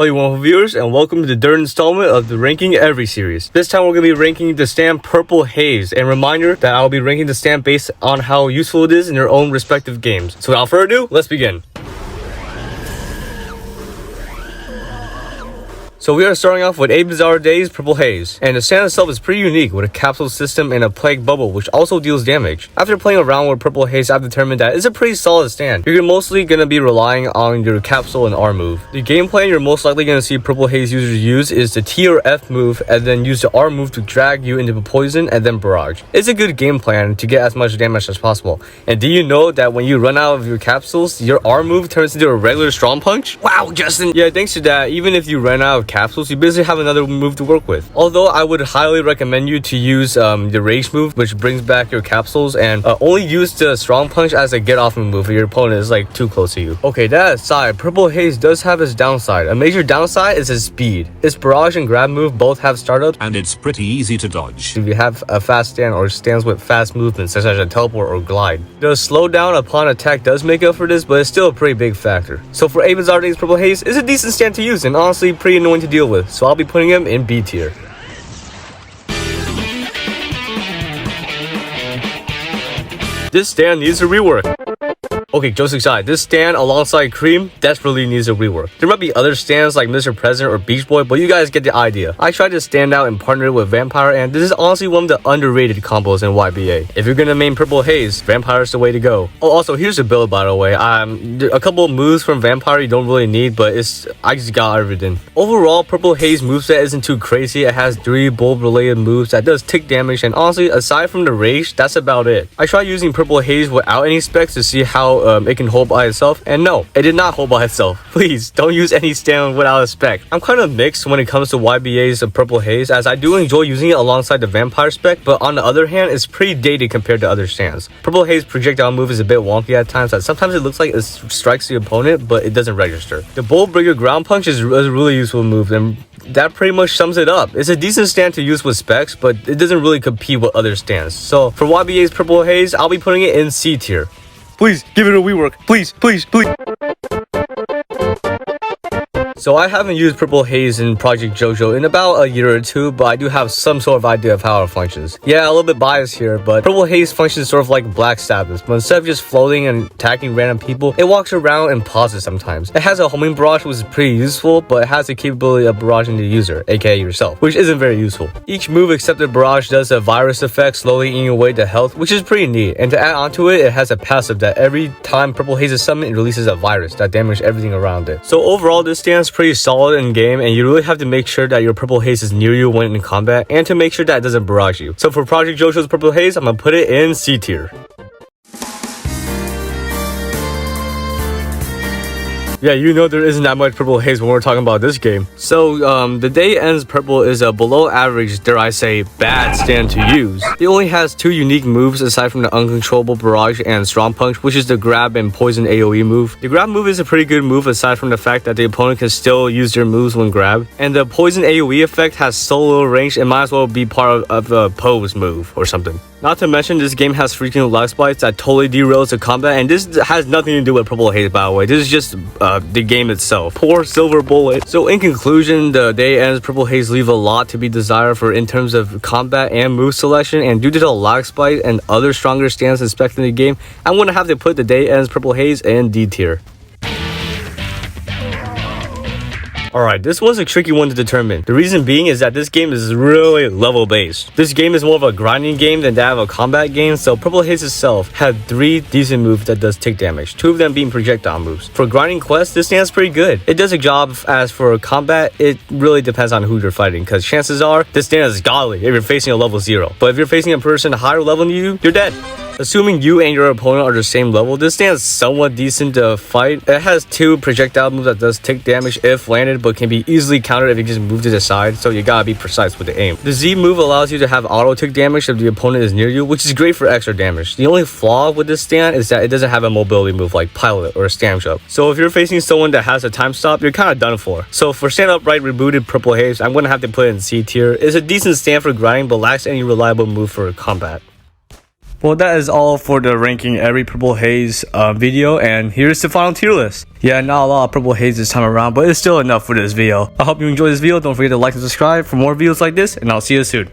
Hello wonderful viewers, and welcome to the third installment of the Ranking Every series. This time we're going to be ranking the stand Purple Haze, and reminder that I'll be ranking the stand based on how useful it is in their own respective games. So without further ado, let's begin. So we are starting off with 8 Bizarre Days Purple Haze, and the stand itself is pretty unique with a capsule system and a plague bubble which also deals damage. After playing around with Purple Haze, I've determined that it's a pretty solid stand. You're mostly going to be relying on your capsule and R move. The game plan you're most likely going to see Purple Haze users use is the T or F move and then use the R move to drag you into poison and then barrage. It's a good game plan to get as much damage as possible. And do you know that when you run out of your capsules, your R move turns into a regular strong punch? Wow, Justin! Yeah, thanks to that, even if you run out of capsules, you basically have another move to work with. Although I would highly recommend you to use the rage move, which brings back your capsules, and only use the strong punch as a get off move if your opponent is like too close to you. Okay, that aside, Purple Haze does have its downside. A major downside is its speed. Its barrage and grab move both have startups, and it's pretty easy to dodge if you have a fast stand or stands with fast movements such as a teleport or glide. The slowdown upon attack does make up for this, but it's still a pretty big factor. So for 8 Bizarre Days Purple Haze is a decent stand to use and honestly pretty annoying to deal with. So I'll be putting him in B tier. This stand needs a rework. Okay, jokes aside, this stand alongside Cream desperately needs a rework. There might be other stands like Mr. President or Beach Boy, but you guys get the idea. I tried to stand out and partner with Vampire, and this is honestly one of the underrated combos in YBA. If you're gonna main Purple Haze, Vampire's the way to go. Oh, also, here's the build, by the way. A couple of moves from Vampire you don't really need, but I just got everything. Overall, Purple Haze moveset isn't too crazy. It has 3 bulb-related moves that does tick damage, and honestly, aside from the rage, that's about it. I tried using Purple Haze without any specs to see how it can hold by itself, and no, it did not hold by itself. Please don't use any stand without a spec. I'm kind of mixed when it comes to YBA's Purple Haze, as I do enjoy using it alongside the Vampire spec, but on the other hand, it's pretty dated compared to other stands. Purple Haze projectile move is a bit wonky at times, that sometimes it looks like it strikes the opponent, but it doesn't register. The Bull Breaker ground punch is a really useful move, and that pretty much sums it up. It's a decent stand to use with specs, but it doesn't really compete with other stands. So for YBA's Purple Haze, I'll be putting it in C tier. Please, give it a rework. Please, please, please. So I haven't used Purple Haze in Project JoJo in about a year or two, but I do have some sort of idea of how it functions. Yeah, a little bit biased here, but Purple Haze functions sort of like Black Sabbath, but instead of just floating and attacking random people, it walks around and pauses sometimes. It has a homing barrage, which is pretty useful, but it has the capability of barraging the user, aka yourself, which isn't very useful. Each move except the barrage does a virus effect, slowly eating away the health, which is pretty neat. And to add onto it, it has a passive that every time Purple Haze is summoned, it releases a virus that damages everything around it. So overall, this stands pretty solid in game, and you really have to make sure that your Purple Haze is near you when in combat, and to make sure that it doesn't barrage you. So for Project JoJo's Purple Haze, I'm gonna put it in C tier. Yeah, you know there isn't that much Purple Haze when we're talking about this game. So, the Day Ends Purple is a below average, dare I say, bad stand to use. It only has 2 unique moves aside from the uncontrollable barrage and strong punch, which is the grab and poison AoE move. The grab move is a pretty good move aside from the fact that the opponent can still use their moves when grabbed. And the poison AoE effect has so little range, it might as well be part of a pose move or something. Not to mention, this game has freaking lag spikes that totally derails the combat, and this has nothing to do with Purple Haze, by the way. This is just the game itself. Poor Silver Bullet. So in conclusion, the Day Ends Purple Haze leave a lot to be desired for in terms of combat and move selection, and due to the lag spike and other stronger stands inspected in the game, I'm going to have to put the Day Ends Purple Haze in D tier. Alright, this was a tricky one to determine. The reason being is that this game is really level based. This game is more of a grinding game than that of a combat game, so Purple Haze itself had 3 decent moves that does tick damage, 2 of them being projectile moves. For grinding quests, this stands pretty good. It does a job. As for combat, it really depends on who you're fighting, because chances are this stand is godly if you're facing a level 0. But if you're facing a person higher level than you, you're dead. Assuming you and your opponent are the same level, this stands somewhat decent to fight. It has 2 projectile moves that does tick damage if landed, but can be easily countered if you just move to the side, so you gotta be precise with the aim. The Z move allows you to have auto tick damage if the opponent is near you, which is great for extra damage. The only flaw with this stand is that it doesn't have a mobility move like Pilot or Stand Jump. So if you're facing someone that has a time stop, you're kind of done for. So for stand upright rebooted Purple Haze, I'm gonna have to put it in C tier. It's a decent stand for grinding, but lacks any reliable move for combat. Well, that is all for the ranking every Purple Haze video, and here's the final tier list. Yeah, not a lot of Purple Haze this time around, but it's still enough for this video. I hope you enjoyed this video. Don't forget to like and subscribe for more videos like this, and I'll see you soon.